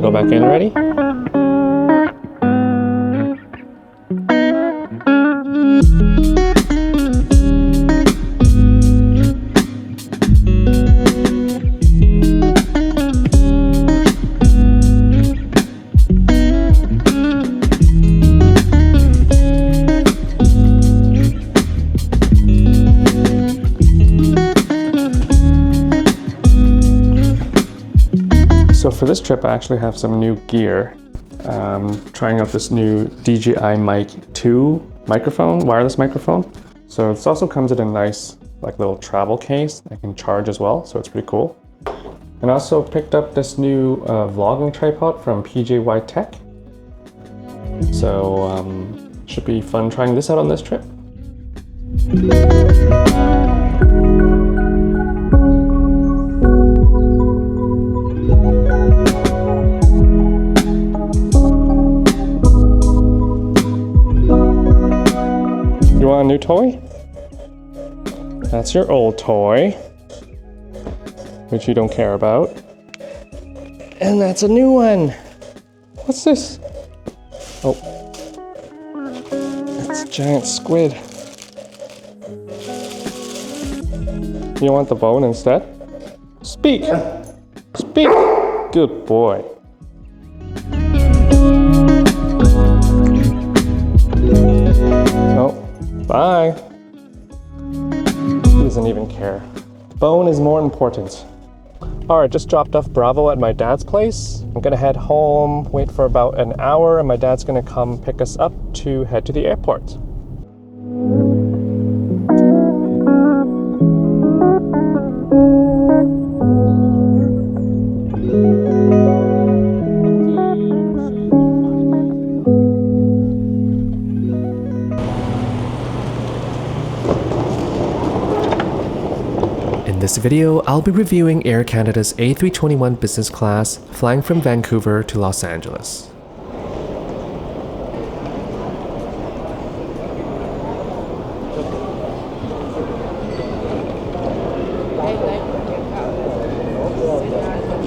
go back in already? So for this trip, I actually have some new gear. Trying out this new DJI Mic 2 microphone, wireless microphone. So this also comes in a nice little travel case. I can charge as well, so it's pretty cool. And I also picked up this new vlogging tripod from PJY Tech. So should be fun trying this out on this trip. You want a new toy? That's your old toy, which you don't care about. And that's a new one. What's this? Oh, it's a giant squid. You want the bone instead? Speak! Speak! Good boy. Oh. Bye. He doesn't even care. Bone is more important. Alright, just dropped off Bravo at my dad's place. I'm gonna head home, wait for about an hour, and my dad's gonna come pick us up to head to the airport. In this video, I'll be reviewing Air Canada's A321 business class flying from Vancouver to Los Angeles.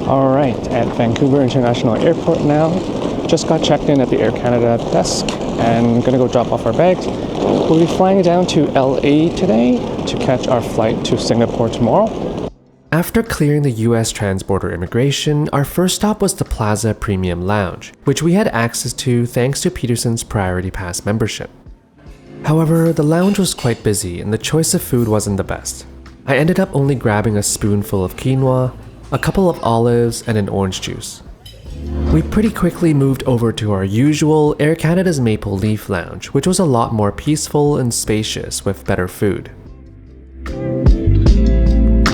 Alright, at Vancouver International Airport now. Just got checked in at the Air Canada desk and gonna go drop off our bags. We'll be flying down to LA today to catch our flight to Singapore tomorrow. After clearing the US Transborder Immigration, our first stop was the Plaza Premium Lounge, which we had access to thanks to Peterson's Priority Pass membership. However, the lounge was quite busy and the choice of food wasn't the best. I ended up only grabbing a spoonful of quinoa, a couple of olives, and an orange juice. We pretty quickly moved over to our usual Air Canada's Maple Leaf Lounge, which was a lot more peaceful and spacious with better food.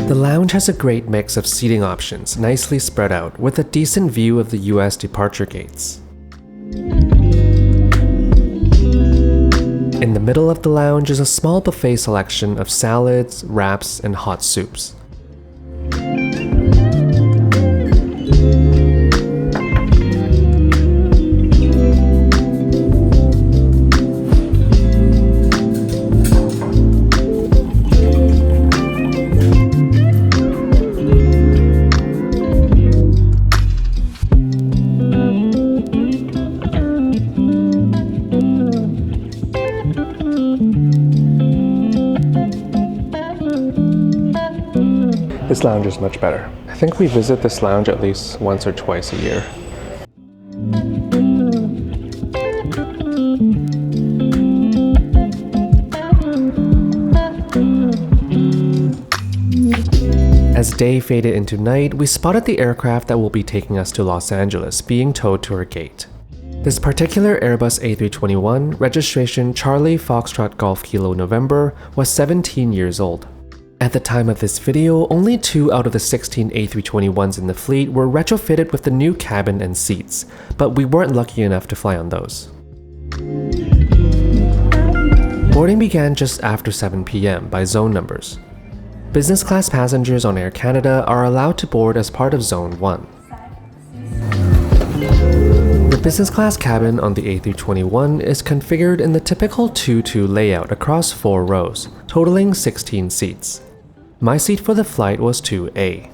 The lounge has a great mix of seating options, nicely spread out, with a decent view of the US departure gates. In the middle of the lounge is a small buffet selection of salads, wraps, and hot soups. This lounge is much better. I think we visit this lounge at least once or twice a year. As day faded into night, we spotted the aircraft that will be taking us to Los Angeles being towed to our gate. This particular Airbus A321, registration Charlie Foxtrot Golf Kilo November, was 17 years old. At the time of this video, only 2 out of the 16 A321s in the fleet were retrofitted with the new cabin and seats, but we weren't lucky enough to fly on those. Boarding began just after 7 p.m. by zone numbers. Business class passengers on Air Canada are allowed to board as part of Zone 1. The business class cabin on the A321 is configured in the typical 2-2 layout across 4 rows, totaling 16 seats. My seat for the flight was 2A.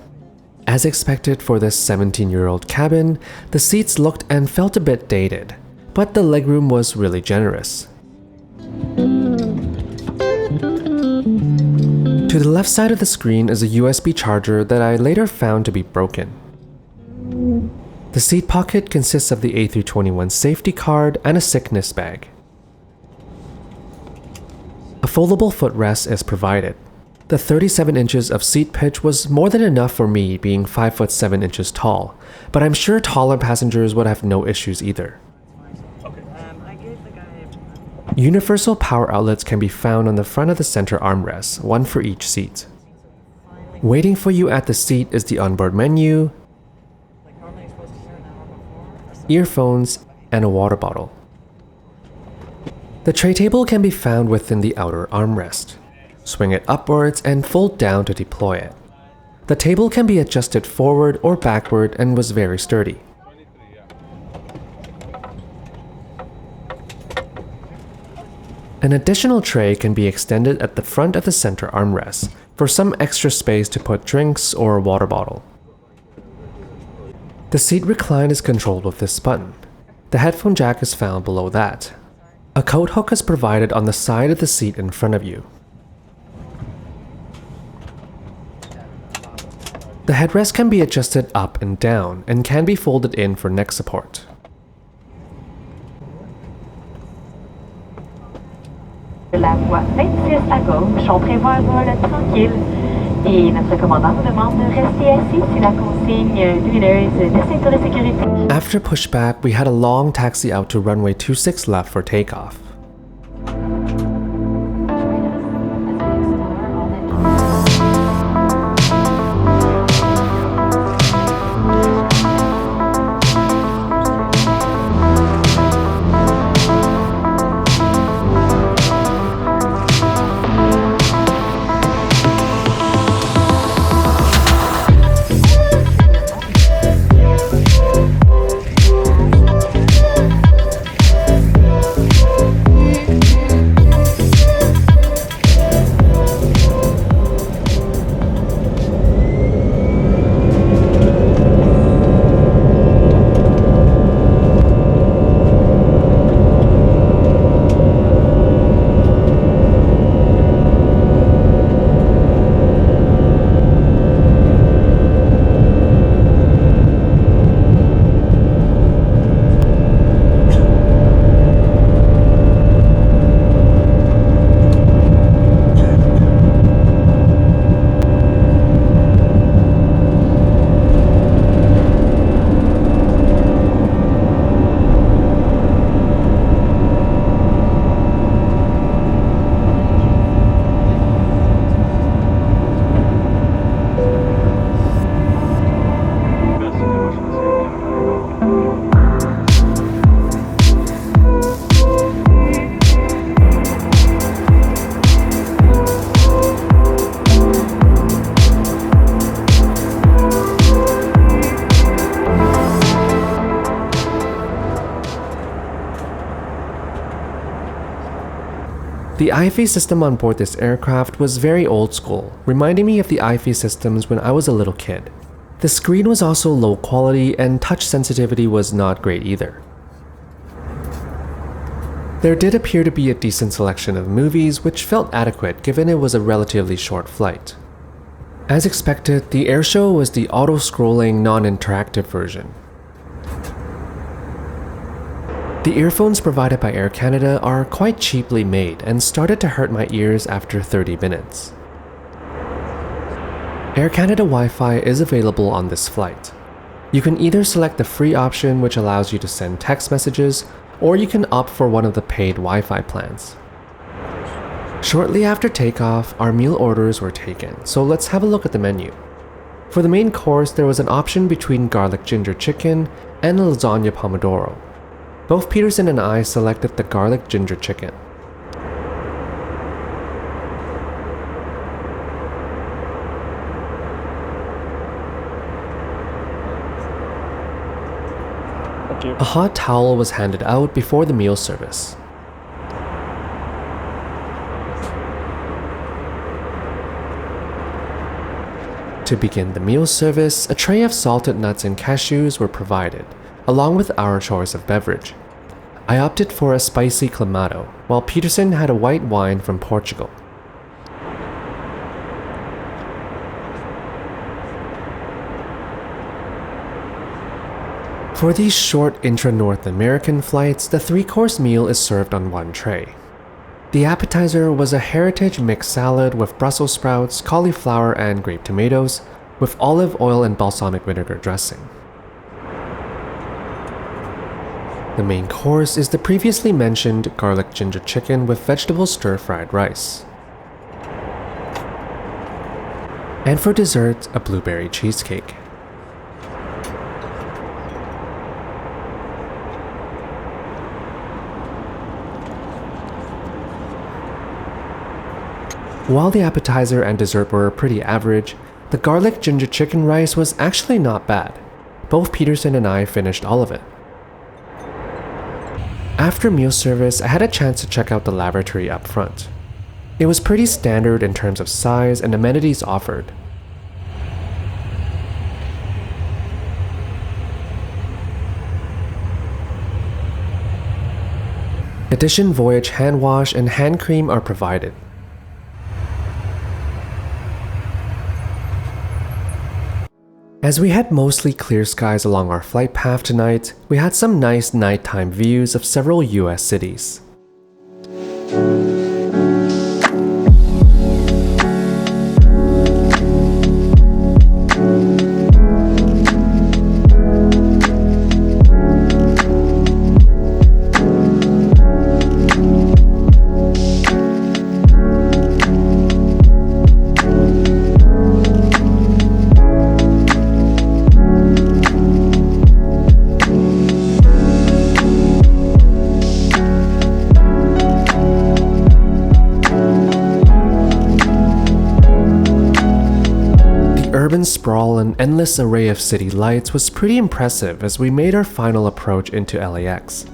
As expected for this 17-year-old cabin, the seats looked and felt a bit dated, but the legroom was really generous. To the left side of the screen is a USB charger that I later found to be broken. The seat pocket consists of the A321 safety card and a sickness bag. A foldable footrest is provided. The 37 inches of seat pitch was more than enough for me being 5 foot 7 inches tall, but I'm sure taller passengers would have no issues either. Universal power outlets can be found on the front of the center armrest, one for each seat. Waiting for you at the seat is the onboard menu, earphones, and a water bottle. The tray table can be found within the outer armrest. Swing it upwards and fold down to deploy it. The table can be adjusted forward or backward and was very sturdy. An additional tray can be extended at the front of the center armrest for some extra space to put drinks or a water bottle. The seat recline is controlled with this button. The headphone jack is found below that. A coat hook is provided on the side of the seat in front of you. The headrest can be adjusted up and down and can be folded in for neck support. La voie 26 à gauche, on prévoit un vol tranquille et notre commandant nous demande de rester assis si la consigne lumineuse de ceinture de sécurité. After pushback, we had a long taxi out to runway 26 left for takeoff. The IFE system on board this aircraft was very old school, reminding me of the IFE systems when I was a little kid. The screen was also low quality and touch sensitivity was not great either. There did appear to be a decent selection of movies which felt adequate given it was a relatively short flight. As expected, the airshow was the auto-scrolling non-interactive version. The earphones provided by Air Canada are quite cheaply made and started to hurt my ears after 30 minutes. Air Canada Wi-Fi is available on this flight. You can either select the free option which allows you to send text messages, or you can opt for one of the paid Wi-Fi plans. Shortly after takeoff, our meal orders were taken, so let's have a look at the menu. For the main course, there was an option between garlic ginger chicken and lasagna pomodoro. Both Peterson and I selected the garlic ginger chicken. Thank you. A hot towel was handed out before the meal service. To begin the meal service, a tray of salted nuts and cashews were provided, along with our choice of beverage. I opted for a spicy clamato, while Peterson had a white wine from Portugal. For these short intra-North American flights, the 3-course meal is served on one tray. The appetizer was a heritage mixed salad with Brussels sprouts, cauliflower, and grape tomatoes, with olive oil and balsamic vinegar dressing. The main course is the previously mentioned garlic ginger chicken with vegetable stir-fried rice. And for dessert, a blueberry cheesecake. While the appetizer and dessert were pretty average, the garlic ginger chicken rice was actually not bad. Both Peterson and I finished all of it. After meal service, I had a chance to check out the lavatory up front. It was pretty standard in terms of size and amenities offered. Addition voyage hand wash and hand cream are provided. As we had mostly clear skies along our flight path tonight, we had some nice nighttime views of several US cities. Urban sprawl and endless array of city lights was pretty impressive as we made our final approach into LAX.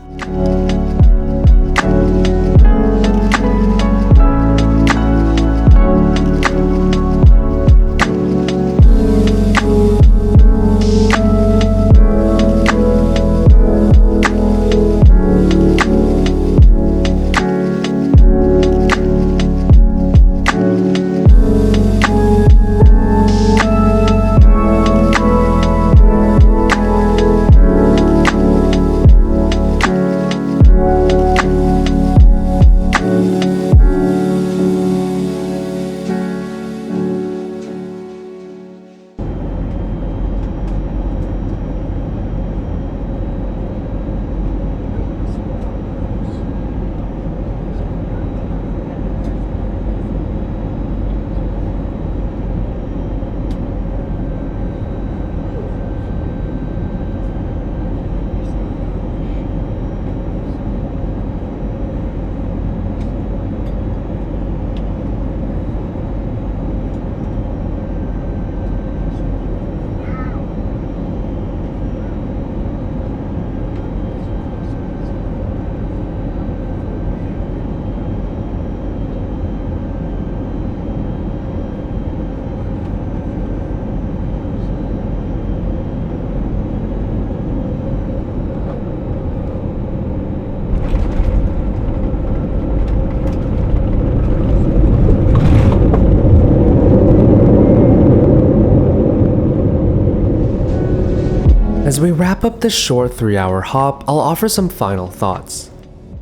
As we wrap up this short 3-hour hop, I'll offer some final thoughts.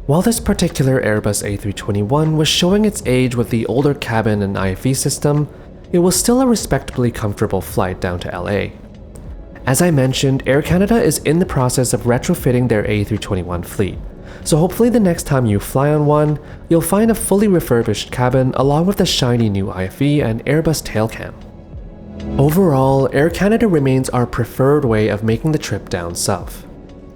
While this particular Airbus A321 was showing its age with the older cabin and IFE system, it was still a respectably comfortable flight down to LA. As I mentioned, Air Canada is in the process of retrofitting their A321 fleet, so hopefully the next time you fly on one, you'll find a fully refurbished cabin along with the shiny new IFE and Airbus tail cam. Overall, Air Canada remains our preferred way of making the trip down south.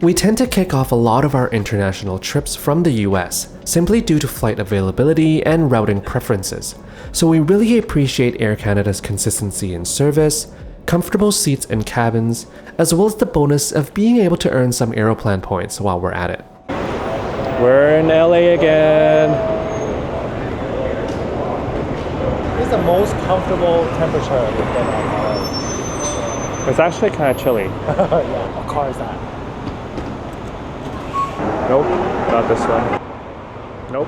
We tend to kick off a lot of our international trips from the US, simply due to flight availability and routing preferences, so we really appreciate Air Canada's consistency in service, comfortable seats and cabins, as well as the bonus of being able to earn some Aeroplan points while we're at it. We're in LA again. the most comfortable temperature you've been at? It's actually kind of chilly. Yeah, what car is that? Nope, not this one. Nope.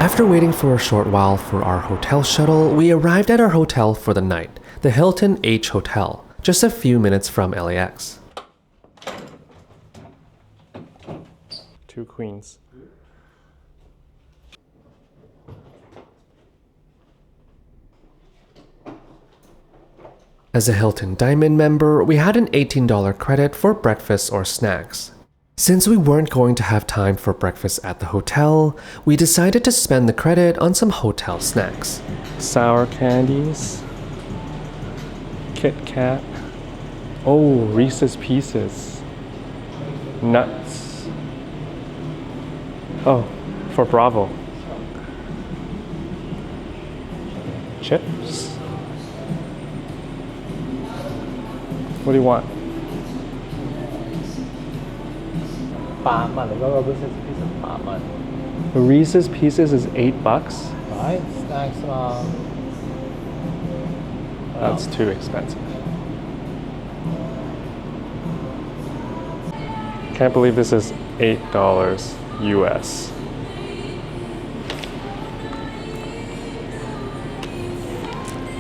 After waiting for a short while for our hotel shuttle, we arrived at our hotel for the night, the Hilton H Hotel, just a few minutes from LAX. 2 queens. As a Hilton Diamond member, we had an $18 credit for breakfast or snacks. Since we weren't going to have time for breakfast at the hotel, we decided to spend the credit on some hotel snacks. Sour candies. Kit Kat. Oh, Reese's Pieces. Nuts. Oh, for Bravo. Chips. What do you want? 8蚊 嗰個 Reese's Pieces 8蚊 The Reese's Pieces is $8. right snacks 嘛 That's too expensive. Can't believe this is $8 US.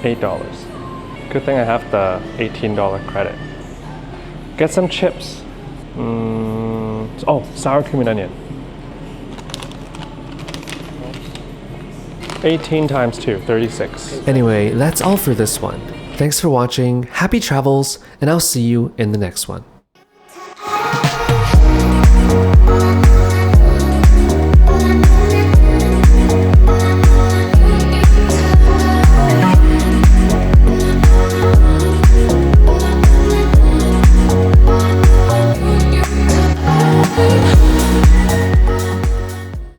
$8. Good thing I have the $18 credit. Get some chips. Oh, sour cream and onion. 18 times 2, 36. Anyway, that's all for this one. Thanks for watching, happy travels, and I'll see you in the next one. We'll be right back.